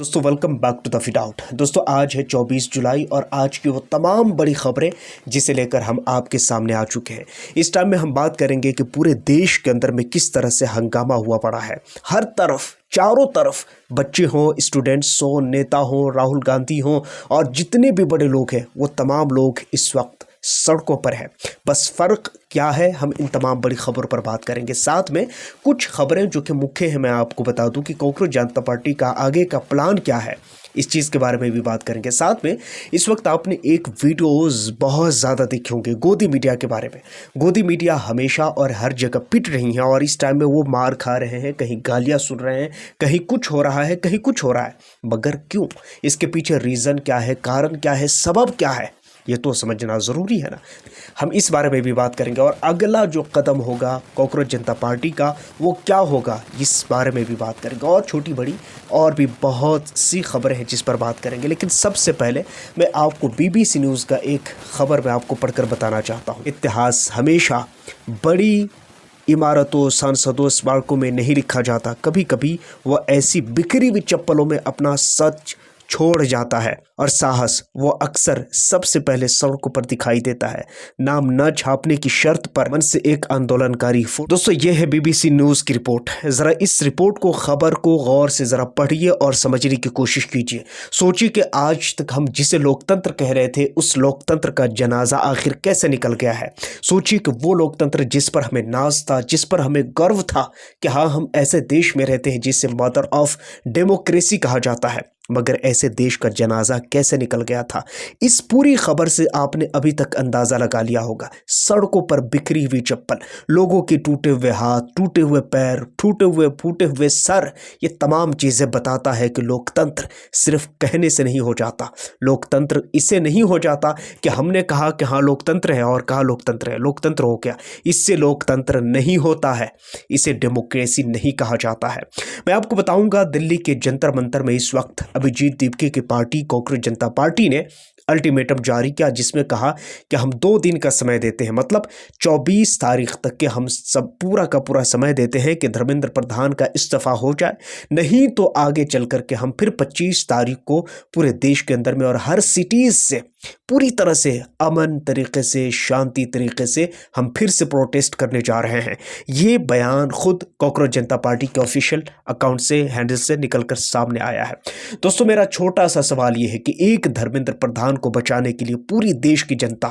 दोस्तों welcome back to the fit out. दोस्तों आज है 24 जुलाई और आज की वो तमाम बड़ी खबरें जिसे लेकर हम आपके सामने आ चुके हैं। इस टाइम में हम बात करेंगे कि पूरे देश के अंदर में किस तरह से हंगामा हुआ पड़ा है। हर तरफ चारों तरफ बच्चे हों, स्टूडेंट्स हों, नेता हों, राहुल गांधी हों और जितने भी बड़े लोग हैं वो तमाम लोग इस वक्त सड़कों पर है। बस फ़र्क क्या है, हम इन तमाम बड़ी खबरों पर बात करेंगे। साथ में कुछ खबरें जो कि मुख्य है मैं आपको बता दूं कि कॉकरोच जनता पार्टी का आगे का प्लान क्या है, इस चीज़ के बारे में भी बात करेंगे। साथ में इस वक्त आपने एक वीडियोस बहुत ज़्यादा देखे होंगे गोदी मीडिया के बारे में। गोदी मीडिया हमेशा और हर जगह पिट रही है और इस टाइम में वो मार खा रहे हैं, कहीं गालियाँ सुन रहे हैं, कहीं कुछ हो रहा है, कहीं कुछ हो रहा है। मगर क्यों, इसके पीछे रीज़न क्या है, कारण क्या है, सबब क्या है, ये तो समझना ज़रूरी है ना। हम इस बारे में भी बात करेंगे और अगला जो कदम होगा कॉकरोच जनता पार्टी का वो क्या होगा, इस बारे में भी बात करेंगे। और छोटी बड़ी और भी बहुत सी खबरें हैं जिस पर बात करेंगे। लेकिन सबसे पहले मैं आपको BBC न्यूज़ का एक खबर मैं आपको पढ़कर बताना चाहता हूँ। इतिहास हमेशा बड़ी इमारतों, सांसदों, स्मारकों में नहीं लिखा जाता। कभी कभी वह ऐसी बिखरी हुई चप्पलों में अपना सच छोड़ जाता है और साहस वो अक्सर सबसे पहले सड़कों पर दिखाई देता है। नाम न छापने की शर्त पर मन से एक आंदोलनकारी दोस्तों ये है BBC न्यूज़ की रिपोर्ट। ज़रा इस रिपोर्ट को, खबर को गौर से ज़रा पढ़िए और समझने की कोशिश कीजिए। सोचिए कि आज तक हम जिसे लोकतंत्र कह रहे थे उस लोकतंत्र का जनाजा आखिर कैसे निकल गया है। सोचिए कि वो लोकतंत्र जिस पर हमें नाज था, जिस पर हमें गर्व था कि हाँ हम ऐसे देश में रहते हैं जिसे मदर ऑफ डेमोक्रेसी कहा जाता है, मगर ऐसे देश का जनाजा कैसे निकल गया था। इस पूरी खबर से आपने अभी तक अंदाज़ा लगा लिया होगा। सड़कों पर बिखरी हुई चप्पल, लोगों के टूटे हुए हाथ, टूटे हुए पैर, टूटे हुए फूटे हुए सर, ये तमाम चीज़ें बताता है कि लोकतंत्र सिर्फ कहने से नहीं हो जाता। लोकतंत्र इसे नहीं हो जाता कि हमने कहा कि हाँ लोकतंत्र है और कहा लोकतंत्र है, लोकतंत्र हो गया। इससे लोकतंत्र नहीं होता है, इसे डेमोक्रेसी नहीं कहा जाता है। मैं आपको बताऊंगा दिल्ली के जंतर मंतर में इस वक्त अभिजीत दीपके की पार्टी कॉकरोच जनता पार्टी ने अल्टीमेटम जारी किया, जिसमें कहा कि हम 2 दिन का समय देते हैं, मतलब 24 तारीख तक के हम सब पूरा का पूरा समय देते हैं कि धर्मेंद्र प्रधान का इस्तीफा हो जाए, नहीं तो आगे चल कर के हम फिर 25 तारीख को पूरे देश के अंदर में और हर सिटीज़ से पूरी तरह से अमन तरीके से, शांति तरीके से हम फिर से प्रोटेस्ट करने जा रहे हैं। ये बयान खुद कॉकरोच जनता पार्टी के ऑफिशियल अकाउंट से, हैंडल से निकलकर सामने आया है। दोस्तों मेरा छोटा सा सवाल ये है कि एक धर्मेंद्र प्रधान को बचाने के लिए पूरी देश की जनता,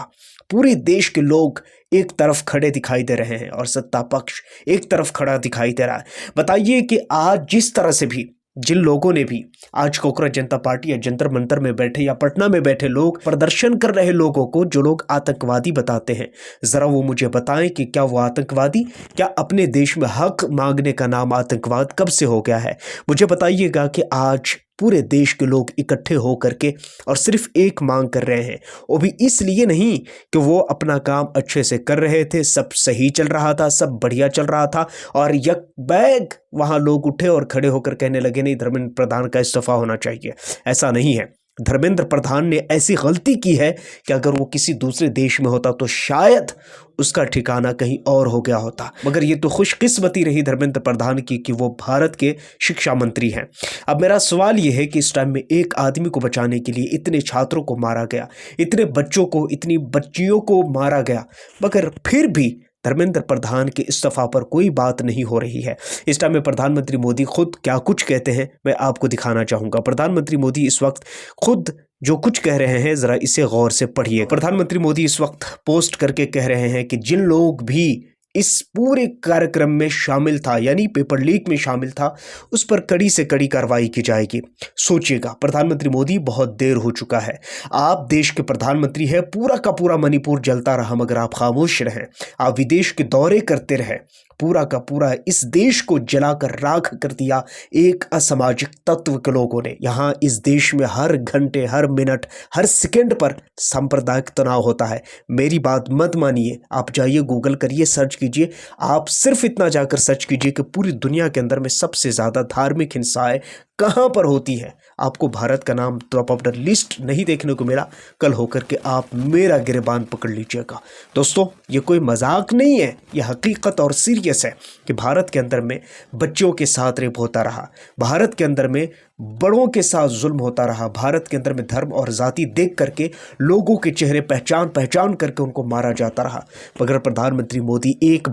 पूरे देश के लोग एक तरफ खड़े दिखाई दे रहे हैं और सत्ता पक्ष एक तरफ खड़ा दिखाई दे रहा है। बताइए कि आज जिस तरह से भी जिन लोगों ने भी आज कॉकरोच जनता पार्टी या जंतर मंतर में बैठे या पटना में बैठे लोग प्रदर्शन कर रहे लोगों को जो लोग आतंकवादी बताते हैं, ज़रा वो मुझे बताएं कि क्या वो आतंकवादी, क्या अपने देश में हक मांगने का नाम आतंकवाद कब से हो गया है। मुझे बताइएगा कि आज पूरे देश के लोग इकट्ठे हो करके और सिर्फ एक मांग कर रहे हैं, वो भी इसलिए नहीं कि वो अपना काम अच्छे से कर रहे थे, सब सही चल रहा था, सब बढ़िया चल रहा था और यक बैग वहाँ लोग उठे और खड़े होकर कहने लगे नहीं धर्मेंद्र प्रधान का इस्तीफा होना चाहिए। ऐसा नहीं है। धर्मेंद्र प्रधान ने ऐसी गलती की है कि अगर वो किसी दूसरे देश में होता तो शायद उसका ठिकाना कहीं और हो गया होता, मगर ये तो खुशकिस्मती रही धर्मेंद्र प्रधान की कि वो भारत के शिक्षा मंत्री हैं। अब मेरा सवाल ये है कि इस टाइम में एक आदमी को बचाने के लिए इतने छात्रों को मारा गया, इतने बच्चों को, इतनी बच्चियों को मारा गया, मगर फिर भी धर्मेंद्र प्रधान के इस्तीफा पर कोई बात नहीं हो रही है। इस टाइम में प्रधानमंत्री मोदी खुद क्या कुछ कहते हैं मैं आपको दिखाना चाहूँगा। प्रधानमंत्री मोदी इस वक्त खुद जो कुछ कह रहे हैं ज़रा इसे गौर से पढ़िए। प्रधानमंत्री मोदी इस वक्त पोस्ट करके कह रहे हैं कि जिन लोग भी इस पूरे कार्यक्रम में शामिल था, यानी पेपर लीक में शामिल था, उस पर कड़ी से कड़ी कार्रवाई की जाएगी। सोचिएगा प्रधानमंत्री मोदी, बहुत देर हो चुका है, आप देश के प्रधानमंत्री हैं, पूरा का पूरा मणिपुर जलता रहा मगर आप खामोश रहें, आप विदेश के दौरे करते रहे, पूरा का पूरा इस देश को जलाकर राख कर दिया एक असामाजिक तत्व के लोगों ने। यहाँ इस देश में हर घंटे, हर मिनट, हर सेकंड पर सांप्रदायिक तनाव होता है। मेरी बात मत मानिए, आप जाइए गूगल करिए, सर्च कीजिए, आप सिर्फ इतना जाकर सर्च कीजिए कि पूरी दुनिया के अंदर में सबसे ज़्यादा धार्मिक हिंसाएं कहाँ पर होती है। आपको भारत का नाम टॉप ऑफ द लिस्ट नहीं देखने को मिला, कल होकर के आप मेरा गिरबान पकड़ लीजिएगा। दोस्तों, ये कोई मजाक नहीं है, ये हकीकत और सीरियस है कि भारत के अंदर में बच्चों के साथ रेप होता रहा, भारत के अंदर में बड़ों के साथ जुल्म होता रहा, भारत के अंदर में धर्म और जाति देख करके लोगों के चेहरे पहचान पहचान करके उनको मारा जाता रहा, मगर प्रधानमंत्री मोदी एक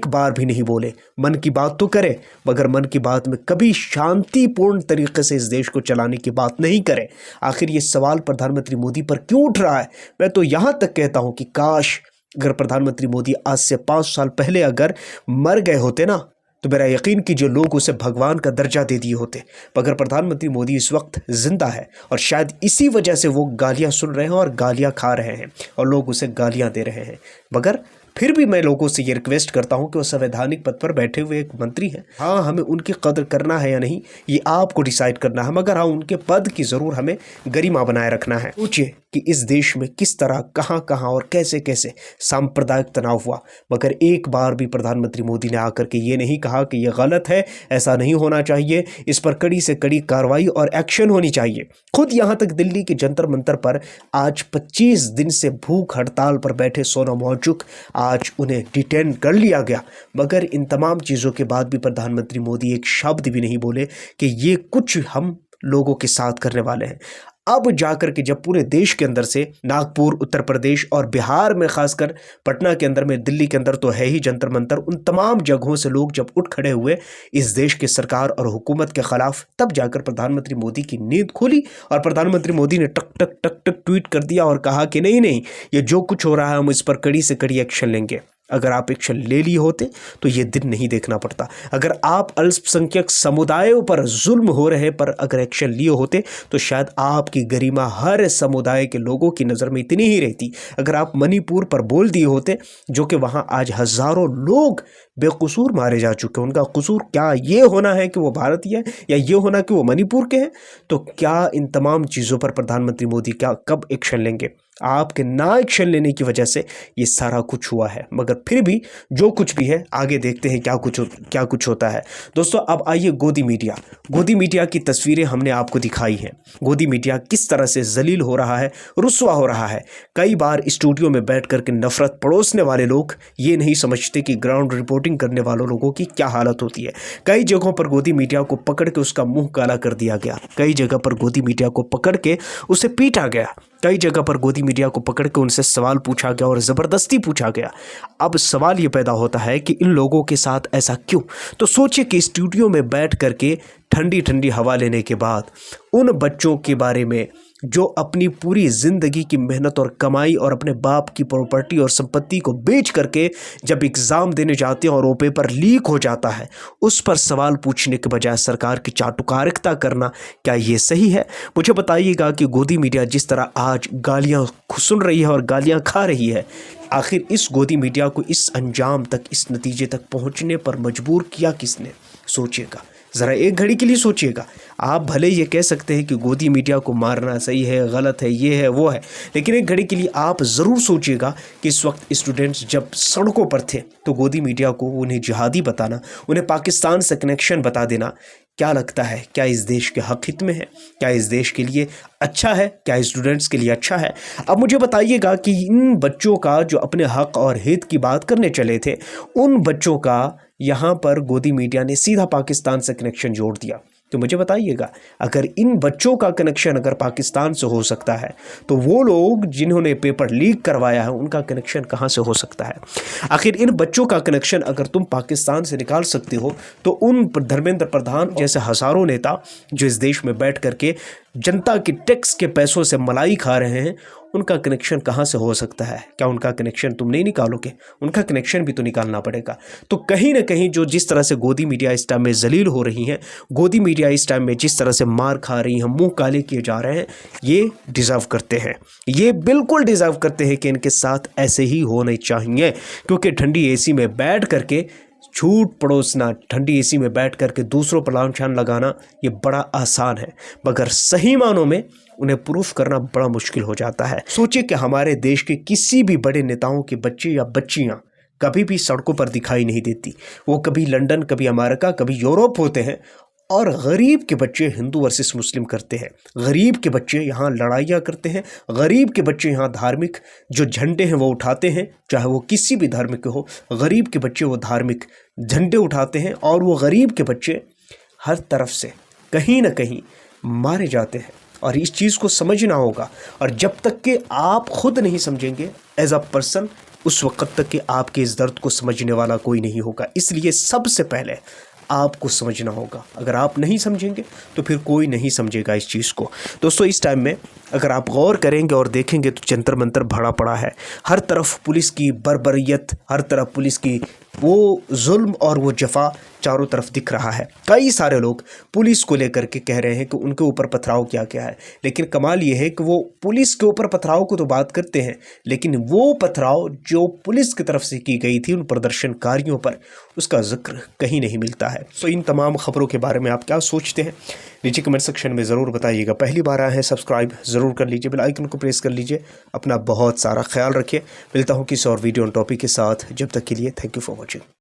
बार भी नहीं बोले। मन की बात तो करे, मगर मन की बात में कभी शांतिपूर्ण तरीके से इस देश को चलाने की बात नहीं करे। आखिर ये सवाल प्रधानमंत्री मोदी पर क्यों उठ रहा है? मैं तो यहां तक कहता हूं कि काश अगर प्रधानमंत्री मोदी आज से 5 साल पहले अगर मर गए होते ना, तो मेरा यकीन कीजिए लोग उसे भगवान का दर्जा दे दिए होते। मगर प्रधानमंत्री मोदी इस वक्त जिंदा है और शायद इसी वजह से वो गालियां सुन रहे हैं और गालियां खा रहे हैं और लोग उसे गालियां दे रहे हैं। मगर फिर भी मैं लोगों से ये रिक्वेस्ट करता हूं कि वो संवैधानिक पद पर बैठे हुए एक मंत्री हैं। हाँ, हमें उनकी कदर करना है या नहीं ये आपको डिसाइड करना है, मगर हाँ, उनके पद की ज़रूर हमें गरिमा बनाए रखना है। सोचिए कि इस देश में किस तरह कहाँ कहाँ और कैसे कैसे सांप्रदायिक तनाव हुआ, मगर एक बार भी प्रधानमंत्री मोदी ने आकर के ये नहीं कहा कि ये गलत है, ऐसा नहीं होना चाहिए, इस पर कड़ी से कड़ी कार्रवाई और एक्शन होनी चाहिए। खुद यहाँ तक दिल्ली के जंतर मंतर पर आज 25 दिन से भूख हड़ताल पर बैठे सोनम वांगचुक, आज उन्हें डिटेन कर लिया गया, मगर इन तमाम चीज़ों के बाद भी प्रधानमंत्री मोदी एक शब्द भी नहीं बोले कि ये कुछ हम लोगों के साथ करने वाले हैं। अब जाकर के जब पूरे देश के अंदर से नागपुर, उत्तर प्रदेश और बिहार में, खासकर पटना के अंदर में, दिल्ली के अंदर तो है ही जंतर मंतर, उन तमाम जगहों से लोग जब उठ खड़े हुए इस देश के सरकार और हुकूमत के खिलाफ, तब जाकर प्रधानमंत्री मोदी की नींद खुली और प्रधानमंत्री मोदी ने टक टक टक टक ट्वीट कर दिया और कहा कि नहीं, ये जो कुछ हो रहा है हम इस पर कड़ी से कड़ी एक्शन लेंगे। अगर आप एक्शन ले लिए होते तो ये दिन नहीं देखना पड़ता। अगर आप अल्पसंख्यक समुदायों पर जुल्म हो रहे पर अगर एक्शन लिए होते तो शायद आपकी गरिमा हर समुदाय के लोगों की नज़र में इतनी ही रहती। अगर आप मणिपुर पर बोल दिए होते, जो कि वहाँ आज हज़ारों लोग बेकसूर मारे जा चुके हैं, उनका कसूर क्या ये होना है कि वो भारतीय है या ये होना कि वो मणिपुर के हैं, तो क्या इन तमाम चीज़ों पर प्रधानमंत्री मोदी क्या कब एक्शन लेंगे? आपके ना एक्शन लेने की वजह से ये सारा कुछ हुआ है। मगर फिर भी जो कुछ भी है, आगे देखते हैं क्या कुछ होता है। दोस्तों, अब आइए गोदी मीडिया की तस्वीरें हमने आपको दिखाई हैं। गोदी मीडिया किस तरह से जलील हो रहा है, रुस्वा हो रहा है। कई बार स्टूडियो में बैठ करके नफरत परोसने वाले लोग ये नहीं समझते कि ग्राउंड रिपोर्टिंग करने वालों लोगों की क्या हालत होती है। कई जगहों पर गोदी मीडिया को पकड़ के उसका मुंह काला कर दिया गया, कई जगह पर गोदी मीडिया को पकड़ के उसे पीटा गया, कई जगह पर गोदी मीडिया को पकड़ के उनसे सवाल पूछा गया और ज़बरदस्ती पूछा गया। अब सवाल ये पैदा होता है कि इन लोगों के साथ ऐसा क्यों? तो सोचिए कि स्टूडियो में बैठ करके ठंडी ठंडी हवा लेने के बाद उन बच्चों के बारे में जो अपनी पूरी ज़िंदगी की मेहनत और कमाई और अपने बाप की प्रॉपर्टी और संपत्ति को बेच करके जब एग्ज़ाम देने जाते हैं और वो पेपर लीक हो जाता है, उस पर सवाल पूछने के बजाय सरकार की चाटुकारिता करना, क्या ये सही है? मुझे बताइएगा कि गोदी मीडिया जिस तरह आज गालियाँ सुन रही है और गालियाँ खा रही है, आखिर इस गोदी मीडिया को इस अंजाम तक, इस नतीजे तक पहुँचने पर मजबूर किया किसने? सोचिएगा, ज़रा एक घड़ी के लिए सोचिएगा। आप भले ये कह सकते हैं कि गोदी मीडिया को मारना सही है, गलत है, ये है, वो है, लेकिन एक घड़ी के लिए आप ज़रूर सोचिएगा कि इस वक्त स्टूडेंट्स जब सड़कों पर थे तो गोदी मीडिया को उन्हें जिहादी बताना, उन्हें पाकिस्तान से कनेक्शन बता देना, क्या लगता है, क्या इस देश के हक हित में है? क्या इस देश के लिए अच्छा है? क्या स्टूडेंट्स के लिए अच्छा है? अब मुझे बताइएगा कि इन बच्चों का जो अपने हक और हित की बात करने चले थे, उन बच्चों का यहाँ पर गोदी मीडिया ने सीधा पाकिस्तान से कनेक्शन जोड़ दिया। तो मुझे बताइएगा, अगर इन बच्चों का कनेक्शन अगर पाकिस्तान से हो सकता है, तो वो लोग जिन्होंने पेपर लीक करवाया है उनका कनेक्शन कहाँ से हो सकता है? आखिर इन बच्चों का कनेक्शन अगर तुम पाकिस्तान से निकाल सकते हो, तो उन धर्मेंद्र प्रधान जैसे हज़ारों नेता जो इस देश में बैठ करके जनता के टैक्स के पैसों से मलाई खा रहे हैं, उनका कनेक्शन कहाँ से हो सकता है? क्या उनका कनेक्शन तुम नहीं निकालोगे? उनका कनेक्शन भी तो निकालना पड़ेगा। तो कहीं ना कहीं जो जिस तरह से गोदी मीडिया इस टाइम में जलील हो रही हैं, गोदी मीडिया इस टाइम में जिस तरह से मार खा रही हैं, मुंह काले किए जा रहे हैं, ये डिज़र्व करते हैं, ये बिल्कुल डिज़र्व करते हैं कि इनके साथ ऐसे ही होने चाहिए। क्योंकि ठंडी एसी में बैठ करके झूठ पड़ोसना, ठंडी एसी में बैठ करके दूसरों पर लांछन छान लगाना, ये बड़ा आसान है, मगर सही मानों में उन्हें प्रूफ करना बड़ा मुश्किल हो जाता है। सोचिए कि हमारे देश के किसी भी बड़े नेताओं के बच्चे या बच्चियां कभी भी सड़कों पर दिखाई नहीं देती। वो कभी लंदन, कभी अमेरिका, कभी यूरोप होते हैं और गरीब के बच्चे हिंदू वर्सेस मुस्लिम करते हैं, गरीब के बच्चे यहाँ लड़ाइयाँ करते हैं, गरीब के बच्चे यहाँ धार्मिक जो झंडे हैं वो उठाते हैं, चाहे वो किसी भी धर्म के हो, गरीब के बच्चे वो धार्मिक झंडे उठाते हैं और वो गरीब के बच्चे हर तरफ से कहीं ना कहीं मारे जाते हैं। और इस चीज़ को समझना होगा, और जब तक कि आप खुद नहीं समझेंगे एज अ पर्सन, उस वक्त तक कि आपके इस दर्द को समझने वाला कोई नहीं होगा। इसलिए सबसे पहले आपको समझना होगा। अगर आप नहीं समझेंगे तो फिर कोई नहीं समझेगा इस चीज़ को। दोस्तों, इस टाइम में अगर आप गौर करेंगे और देखेंगे तो जंतर मंतर भरा पड़ा है। हर तरफ पुलिस की बर्बरियत, हर तरफ पुलिस की वो जुल्म और वो जफा चारों तरफ दिख रहा है। कई सारे लोग पुलिस को लेकर के कह रहे हैं कि उनके ऊपर पथराव क्या क्या है, लेकिन कमाल ये है कि वो पुलिस के ऊपर पथराव को तो बात करते हैं, लेकिन वो पथराव जो पुलिस की तरफ से की गई थी उन प्रदर्शनकारियों पर, उसका जिक्र कहीं नहीं मिलता है। सो इन तमाम खबरों के बारे में आप क्या सोचते हैं, नीचे कमेंट सेक्शन में ज़रूर बताइएगा। पहली बार आए हैं सब्सक्राइब ज़रूर कर लीजिए, बेल आइकन को प्रेस कर लीजिए। अपना बहुत सारा ख्याल रखिए। मिलता हूँ किसी और वीडियो ऑन टॉपिक के साथ, जब तक के लिए थैंक यू फॉर वॉचिंग।